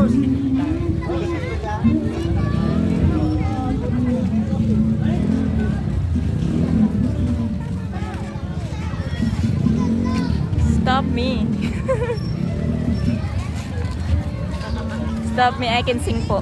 Stop me. Stop me, I can sing po.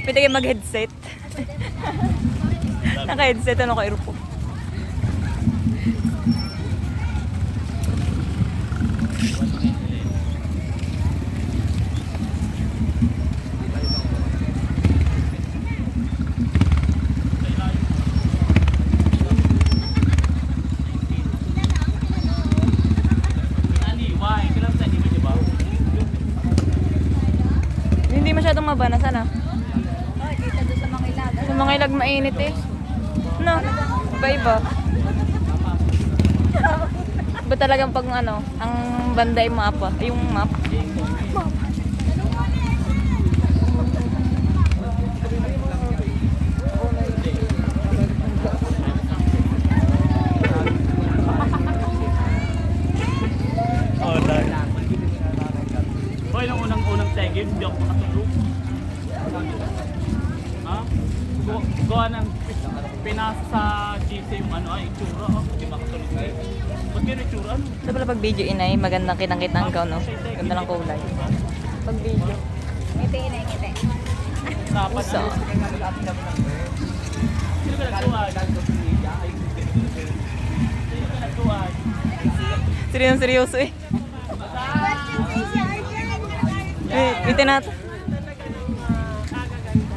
Pwede kayo mag-headset. Naka-headset, ano ko, earphone. Hindi masyadong mabana sana. Oh, dito doon sa mga ilag. Sa mga ilag mainit eh. No, iba-iba. Ba talagang pag ano, ang banda yung mapa, yung map. Hoy, nung unang tegim, hindi ako makatulog. Ha? Gawa ng pinasa sa GC yung ano ay itsura. Hindi makatulog na yun. Ba't yun itsura? Ito pala pag video inay, magandang kitang-kita ang gown, no? Ganda ng kulay. Pag video. Ngiti, ngiti. Dapat Uso. Sino ka nagtuwag? Sino ka nagtuwag? Seryoso eh. Bitin natin.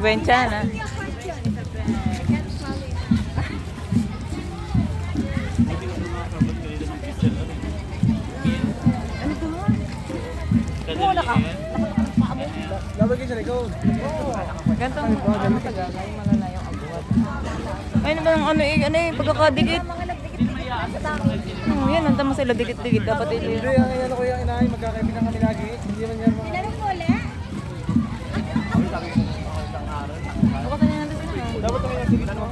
Buencha na. Muna ka. Ganto ang matagal. Ay, malala yung abuhat. Ay, ano pagkakadikit. Yan, nanta mo sila dikit-dikit. Dapat ito yun. Hindi, ang ano ko yung inahay, magkakaibigan kami lagi. Hindi man yan mga... Tinanong mo ulit? Ako tayo natin sila. Dapat kami yung sige naman.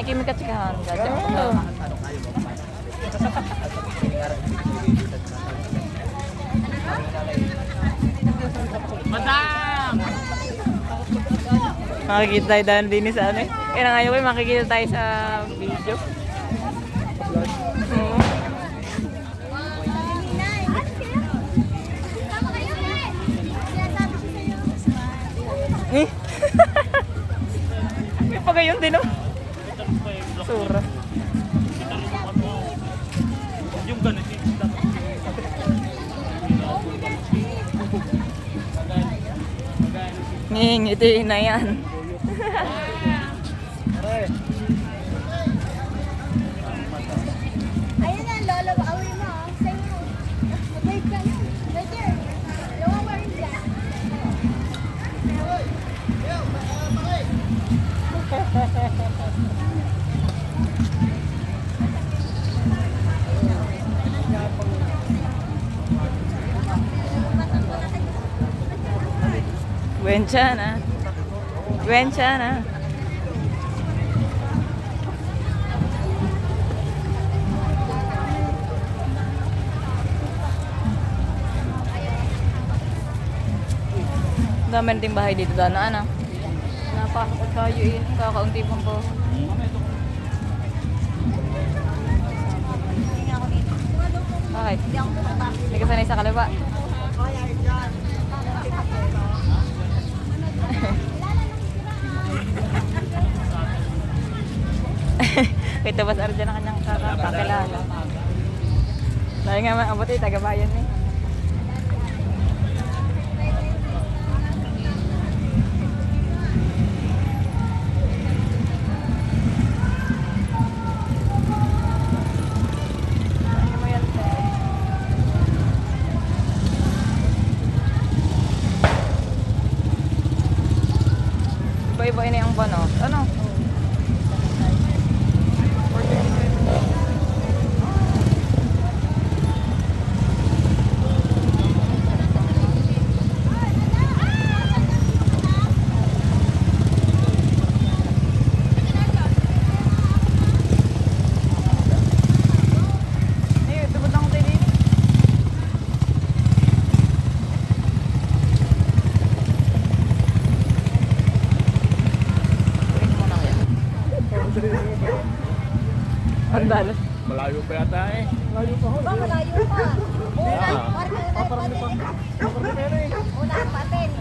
Kimi katsikahan. Madam! Makikita tayo daan din sa ano eh. Kaya nga ko makikita tayo sa video. Oo. Tama kayo, eh. Sinasabi ko sa'yo. Eh. May pagayon din oh. Sura. Yung ganun, Ngingiti na yan. Ayun na, lolo, away mo. Sa'yo. Mag-wave ka na. Right there. Don't worry that. Buencha na. Buencha na. Dami rin bahay dito dana ano. Napakot kayo eh. Kakaunti pang po. Bakit? Hindi ka sanay sa kaliwa. Kaya tabas arja na kanyang kakilala. Dahil nga maabot eh, taga-bayan eh. Ano mo yan, sir? ini ang bano. Ano? Eh, tubod lang ko tayo din. Kunin mo na kaya. Ang dalas. Malayo pa yata eh. Layo pa ho. Ba, malayo pa. Una, Ah. parang Paparami pa. Paparami pa rin. Una pa din.